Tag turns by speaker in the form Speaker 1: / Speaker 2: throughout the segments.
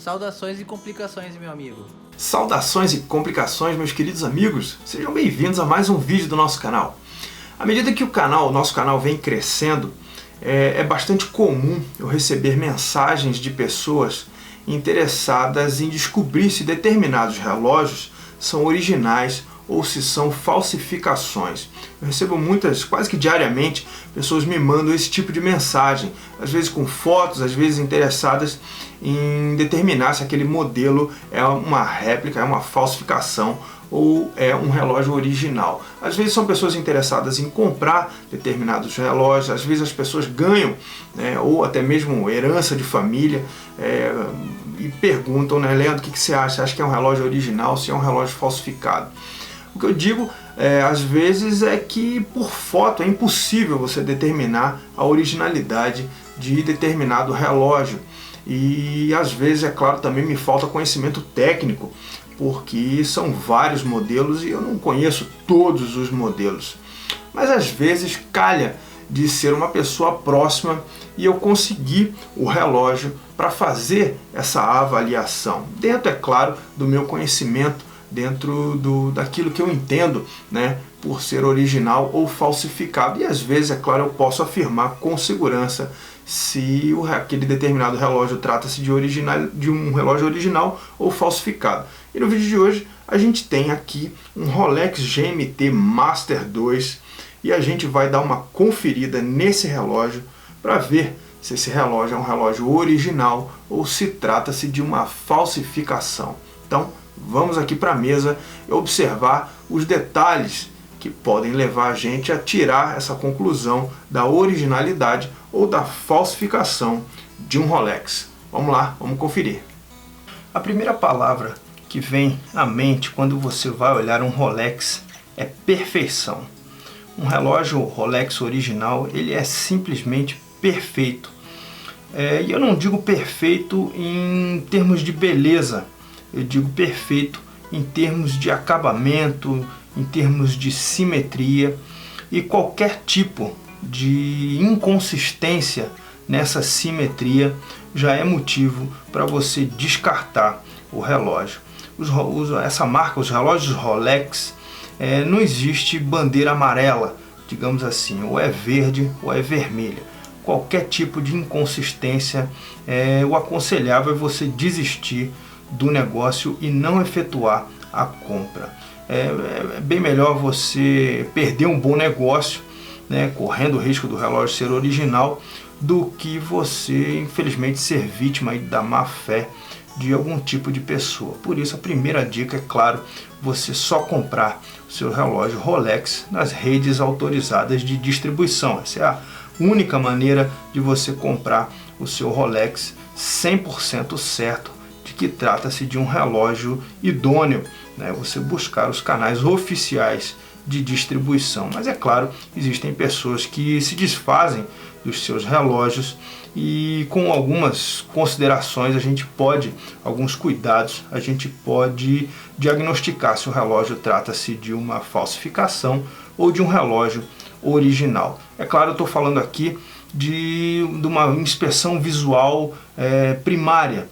Speaker 1: Saudações e complicações, meu amigo.
Speaker 2: Saudações e complicações, meus queridos amigos. Sejam bem-vindos a mais um vídeo do nosso canal. À medida que o nosso canal vem crescendo, é bastante comum eu receber mensagens de pessoas interessadas em descobrir se determinados relógios são originais ou se são falsificações. Eu recebo muitas, quase que diariamente, pessoas me mandam esse tipo de mensagem, às vezes com fotos, às vezes interessadas em determinar se aquele modelo é uma réplica, é uma falsificação ou é um relógio original. Às vezes são pessoas interessadas em comprar determinados relógios, às vezes as pessoas ganham, ou até mesmo herança de família, e perguntam, Leandro, o que você acha? Você acha que é um relógio original, se é um relógio falsificado? O que eu digo, às vezes, é que por foto é impossível você determinar a originalidade de determinado relógio. E às vezes, é claro, também me falta conhecimento técnico, porque são vários modelos e eu não conheço todos os modelos. Mas às vezes calha de ser uma pessoa próxima e eu conseguir o relógio para fazer essa avaliação. Dentro, é claro, do meu conhecimento, dentro daquilo que eu entendo, por ser original ou falsificado. E às vezes, é claro, eu posso afirmar com segurança se aquele determinado relógio trata-se de um relógio original ou falsificado. E no vídeo de hoje a gente tem aqui um Rolex GMT Master 2 e a gente vai dar uma conferida nesse relógio para ver se esse relógio é um relógio original ou se trata-se de uma falsificação. Então, vamos aqui para a mesa e observar os detalhes que podem levar a gente a tirar essa conclusão da originalidade ou da falsificação de um Rolex. Vamos lá, vamos conferir. A primeira palavra que vem à mente quando você vai olhar um Rolex é perfeição. Um relógio Rolex original, ele é simplesmente perfeito. E eu não digo perfeito em termos de beleza, eu digo perfeito em termos de acabamento, em termos de simetria, e qualquer tipo de inconsistência nessa simetria já é motivo para você descartar o relógio. Essa marca, os relógios Rolex, não existe bandeira amarela, digamos assim, ou é verde ou é vermelha. Qualquer tipo de inconsistência, o aconselhável é você desistir do negócio e não efetuar a compra. É bem melhor você perder um bom negócio, correndo o risco do relógio ser original, do que você, infelizmente, ser vítima da má fé de algum tipo de pessoa. Por isso, a primeira dica é, claro, você só comprar o seu relógio Rolex nas redes autorizadas de distribuição. Essa é a única maneira de você comprar o seu Rolex 100% certo de que trata-se de um relógio idôneo, você buscar os canais oficiais de distribuição. Mas é claro, existem pessoas que se desfazem dos seus relógios e com algumas considerações alguns cuidados, a gente pode diagnosticar se o relógio trata-se de uma falsificação ou de um relógio original. É claro, eu estou falando aqui de uma inspeção visual primária.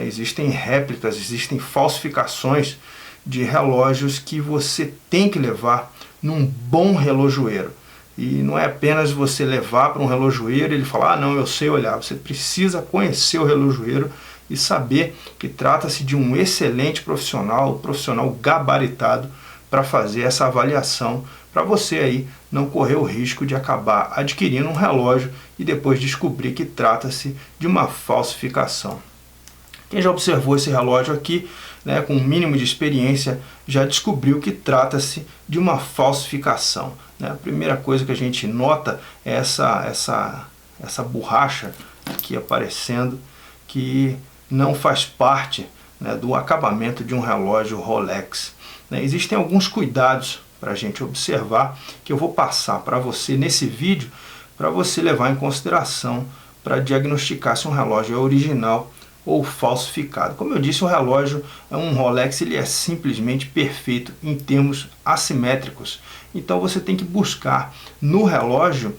Speaker 2: Existem réplicas, existem falsificações de relógios que você tem que levar num bom relojoeiro. E não é apenas você levar para um relojoeiro e ele falar, não, eu sei olhar. Você precisa conhecer o relojoeiro e saber que trata-se de um excelente profissional gabaritado para fazer essa avaliação, para você aí não correr o risco de acabar adquirindo um relógio e depois descobrir que trata-se de uma falsificação. Quem já observou esse relógio aqui, com um mínimo de experiência, já descobriu que trata-se de uma falsificação. A primeira coisa que a gente nota é essa borracha aqui aparecendo, que não faz parte do acabamento de um relógio Rolex. Existem alguns cuidados para a gente observar, que eu vou passar para você nesse vídeo, para você levar em consideração para diagnosticar se um relógio é original ou falsificado. Como eu disse, o relógio é um Rolex, ele é simplesmente perfeito em termos assimétricos. Então você tem que buscar no relógio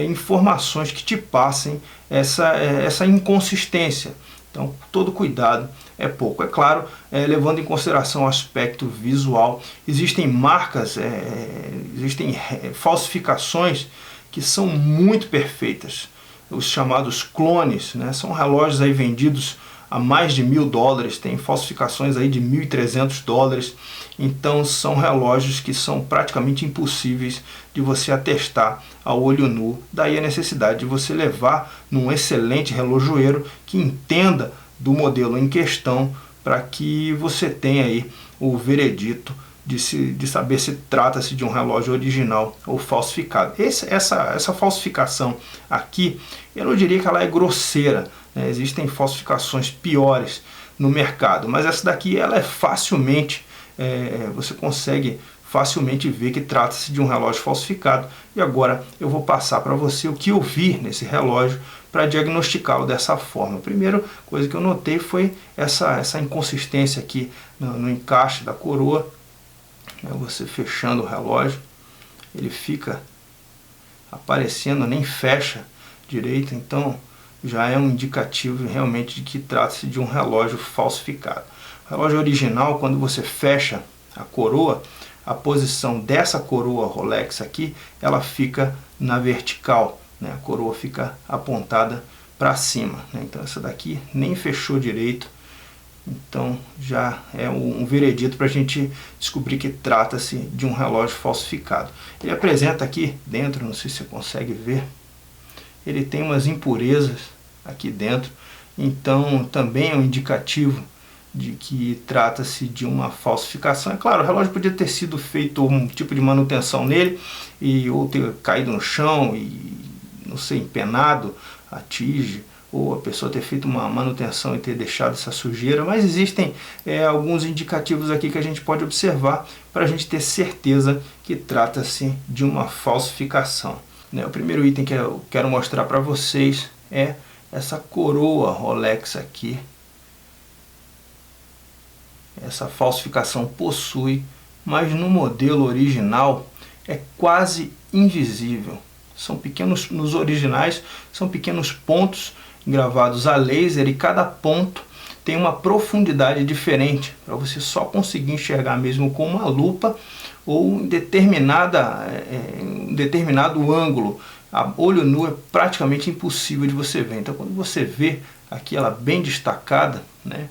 Speaker 2: informações que te passem essa inconsistência. Então, todo cuidado é pouco. É claro, levando em consideração o aspecto visual, existem marcas, existem falsificações que são muito perfeitas. Os chamados clones, né? São relógios aí vendidos a mais de $1.000, tem falsificações aí de $1.300. Então são relógios que são praticamente impossíveis de você atestar a olho nu. Daí a necessidade de você levar num excelente relojoeiro que entenda do modelo em questão, para que você tenha aí o veredito de saber se trata-se de um relógio original ou falsificado. Essa falsificação aqui, eu não diria que ela é grosseira, né? Existem falsificações piores no mercado, mas essa daqui ela é facilmente, você consegue facilmente ver que trata-se de um relógio falsificado. E agora eu vou passar para você o que eu vi nesse relógio para diagnosticá-lo dessa forma. A primeira coisa que eu notei foi essa inconsistência aqui no encaixe da coroa. Você fechando o relógio, ele fica aparecendo, nem fecha direito, então já é um indicativo realmente de que trata-se de um relógio falsificado. O relógio original, quando você fecha a coroa, a posição dessa coroa Rolex aqui, ela fica na vertical, né? A coroa fica apontada para cima, né? Então essa daqui nem fechou direito. Então já é um veredito para a gente descobrir que trata-se de um relógio falsificado. Ele apresenta aqui dentro, não sei se você consegue ver, ele tem umas impurezas aqui dentro, então também é um indicativo de que trata-se de uma falsificação. É claro, o relógio podia ter sido feito um tipo de manutenção nele, ou ter caído no chão e, não sei, empenado a tige, ou a pessoa ter feito uma manutenção e ter deixado essa sujeira, mas existem alguns indicativos aqui que a gente pode observar para a gente ter certeza que trata-se de uma falsificação. O primeiro item que eu quero mostrar para vocês é essa coroa Rolex aqui. Essa falsificação possui, mas no modelo original é quase invisível. São pequenos, nos originais são pequenos pontos gravados a laser, e cada ponto tem uma profundidade diferente, para você só conseguir enxergar mesmo com uma lupa ou em determinado ângulo. A olho nu é praticamente impossível de você ver. Então quando você vê aqui ela bem destacada, né,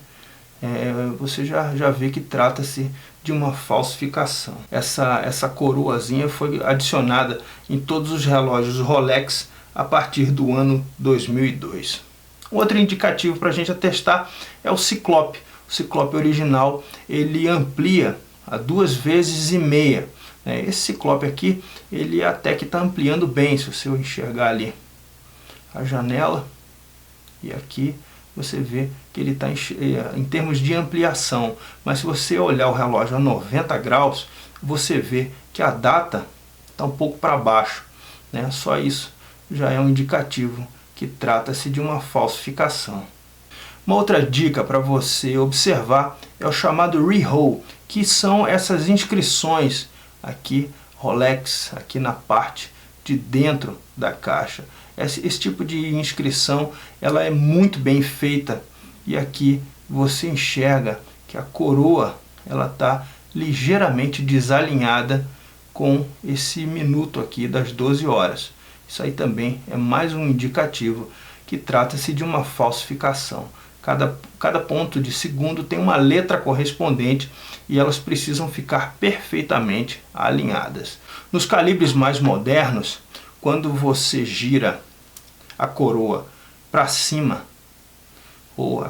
Speaker 2: você já vê que trata-se de uma falsificação. Essa coroazinha foi adicionada em todos os relógios Rolex a partir do ano 2002. Outro indicativo para a gente atestar é o ciclope. O ciclope original ele amplia a 2,5 vezes. Esse ciclope aqui, ele até que está ampliando bem, se você enxergar ali a janela, e aqui você vê que ele está em termos de ampliação. Mas se você olhar o relógio a 90 graus, você vê que a data está um pouco para baixo, né? Só isso já é um indicativo que trata-se de uma falsificação. Uma outra dica para você observar é o chamado re-roll, que são essas inscrições aqui, Rolex, aqui na parte de dentro da caixa. Esse tipo de inscrição ela é muito bem feita, e aqui você enxerga que a coroa ela está ligeiramente desalinhada com esse minuto aqui das 12 horas. Isso aí também é mais um indicativo que trata-se de uma falsificação. Cada ponto de segundo tem uma letra correspondente e elas precisam ficar perfeitamente alinhadas. Nos calibres mais modernos, quando você gira a coroa para cima, ou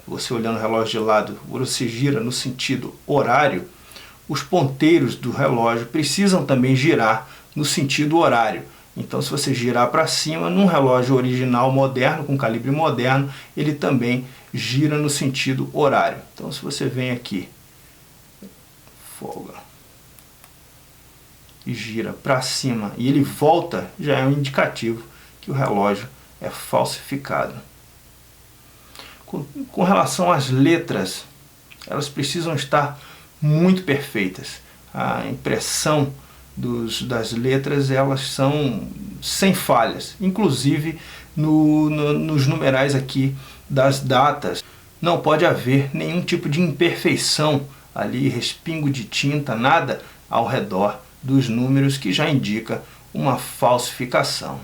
Speaker 2: você olhando o relógio de lado, você gira no sentido horário, os ponteiros do relógio precisam também girar no sentido horário. Então, se você girar para cima, num relógio original moderno, com calibre moderno, ele também gira no sentido horário. Então, se você vem aqui, folga, e gira para cima, e ele volta, já é um indicativo que o relógio é falsificado. Com relação às letras, elas precisam estar muito perfeitas. A impressão das letras, elas são sem falhas, inclusive nos numerais aqui das datas. Não pode haver nenhum tipo de imperfeição ali, respingo de tinta, nada ao redor dos números que já indica uma falsificação.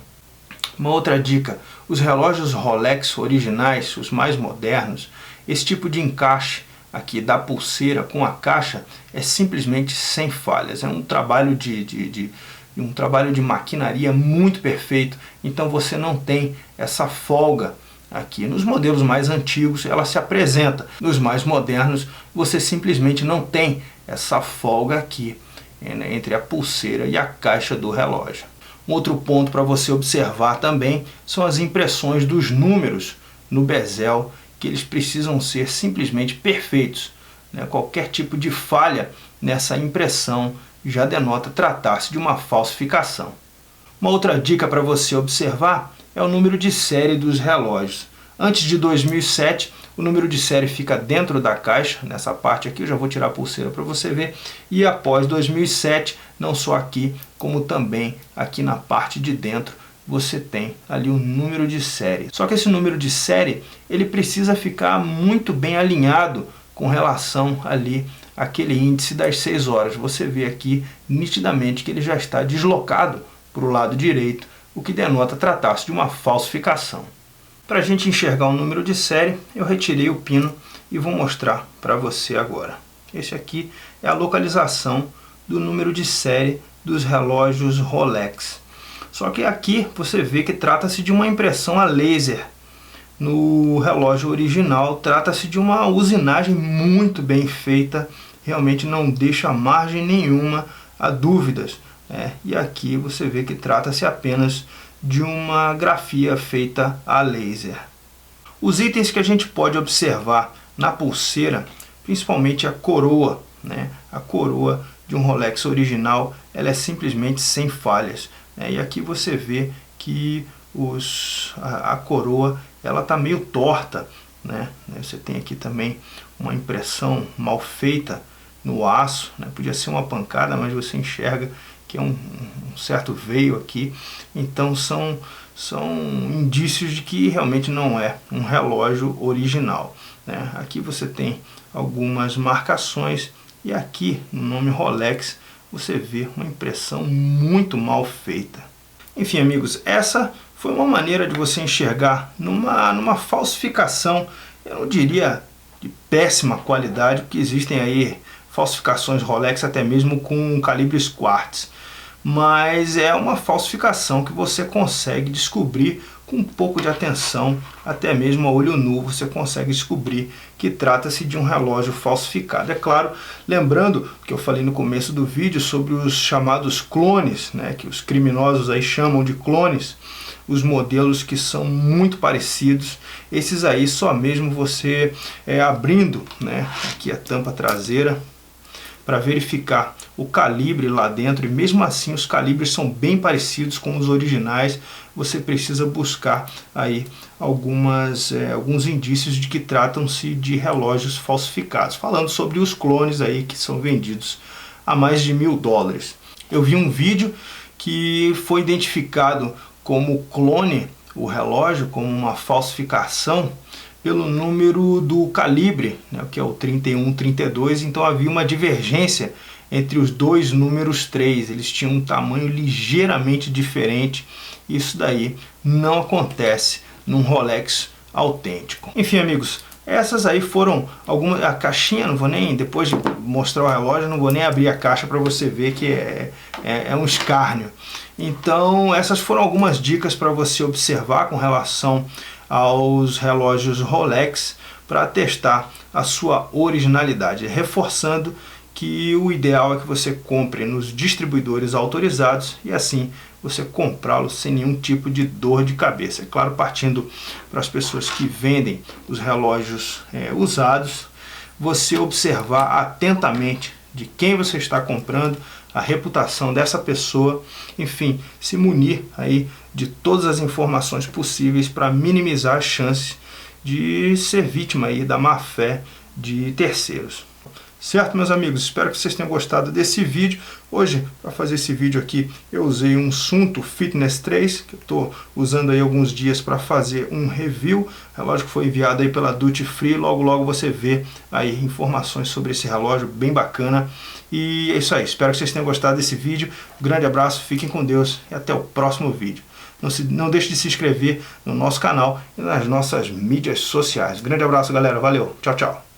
Speaker 2: Uma outra dica, os relógios Rolex originais, os mais modernos, esse tipo de encaixe aqui da pulseira com a caixa é simplesmente sem falhas. É um trabalho de maquinaria muito perfeito, então você não tem essa folga aqui. Nos modelos mais antigos ela se apresenta, nos mais modernos você simplesmente não tem essa folga aqui entre a pulseira e a caixa do relógio. Um outro ponto para você observar também são as impressões dos números no bezel, que eles precisam ser simplesmente perfeitos, né? Qualquer tipo de falha nessa impressão já denota tratar-se de uma falsificação. Uma outra dica para você observar é o número de série dos relógios. Antes de 2007, o número de série fica dentro da caixa, nessa parte aqui, eu já vou tirar a pulseira para você ver, e após 2007, não só aqui, como também aqui na parte de dentro, você tem ali o número de série. Só que esse número de série, ele precisa ficar muito bem alinhado com relação ali àquele índice das 6 horas. Você vê aqui nitidamente que ele já está deslocado para o lado direito, o que denota tratar-se de uma falsificação. Para a gente enxergar o número de série, eu retirei o pino e vou mostrar para você agora. Esse aqui é a localização do número de série dos relógios Rolex. Só que aqui você vê que trata-se de uma impressão a laser. No relógio original trata-se de uma usinagem muito bem feita, realmente não deixa margem nenhuma a dúvidas. E aqui você vê que trata-se apenas de uma grafia feita a laser. Os itens que a gente pode observar na pulseira, principalmente a coroa, a coroa de um Rolex original, ela é simplesmente sem falhas. E aqui você vê que a coroa ela está meio torta, Você tem aqui também uma impressão mal feita no aço, Podia ser uma pancada, mas você enxerga que é um certo veio aqui. Então são indícios de que realmente não é um relógio original. Aqui você tem algumas marcações e aqui no nome Rolex você vê uma impressão muito mal feita. Enfim, amigos, essa foi uma maneira de você enxergar numa falsificação, eu não diria de péssima qualidade, porque existem aí falsificações Rolex até mesmo com calibres quartz, mas é uma falsificação que você consegue descobrir com um pouco de atenção, até mesmo a olho nu você consegue descobrir que trata-se de um relógio falsificado. É claro, lembrando que eu falei no começo do vídeo sobre os chamados clones, que os criminosos aí chamam de clones, os modelos que são muito parecidos. Esses aí só mesmo você abrindo aqui a tampa traseira para verificar o calibre lá dentro, e mesmo assim os calibres são bem parecidos com os originais. Você precisa buscar aí alguns indícios de que tratam-se de relógios falsificados, falando sobre os clones aí que são vendidos a mais de $1000. Eu vi um vídeo que foi identificado como clone o relógio, como uma falsificação, pelo número do calibre, que é o 3132, então havia uma divergência entre os dois números 3, eles tinham um tamanho ligeiramente diferente. Isso daí não acontece num Rolex autêntico. Enfim, amigos, essas aí foram algumas. A caixinha, não vou nem, depois de mostrar o relógio, não vou nem abrir a caixa para você ver que é um escárnio. Então essas foram algumas dicas para você observar com relação aos relógios Rolex para testar a sua originalidade, reforçando que o ideal é que você compre nos distribuidores autorizados e assim você comprá-los sem nenhum tipo de dor de cabeça. É claro, partindo para as pessoas que vendem os relógios usados, você observar atentamente de quem você está comprando, a reputação dessa pessoa, enfim, se munir aí de todas as informações possíveis para minimizar a chance de ser vítima aí da má fé de terceiros. Certo, meus amigos? Espero que vocês tenham gostado desse vídeo. Hoje, para fazer esse vídeo aqui, eu usei um Suunto Fitness 3, que eu estou usando aí alguns dias para fazer um review. O relógio que foi enviado aí pela Duty Free. Logo, logo você vê aí informações sobre esse relógio, bem bacana. E é isso aí. Espero que vocês tenham gostado desse vídeo. Um grande abraço, fiquem com Deus e até o próximo vídeo. Não deixe de se inscrever no nosso canal e nas nossas mídias sociais. Grande abraço, galera. Valeu. Tchau, tchau.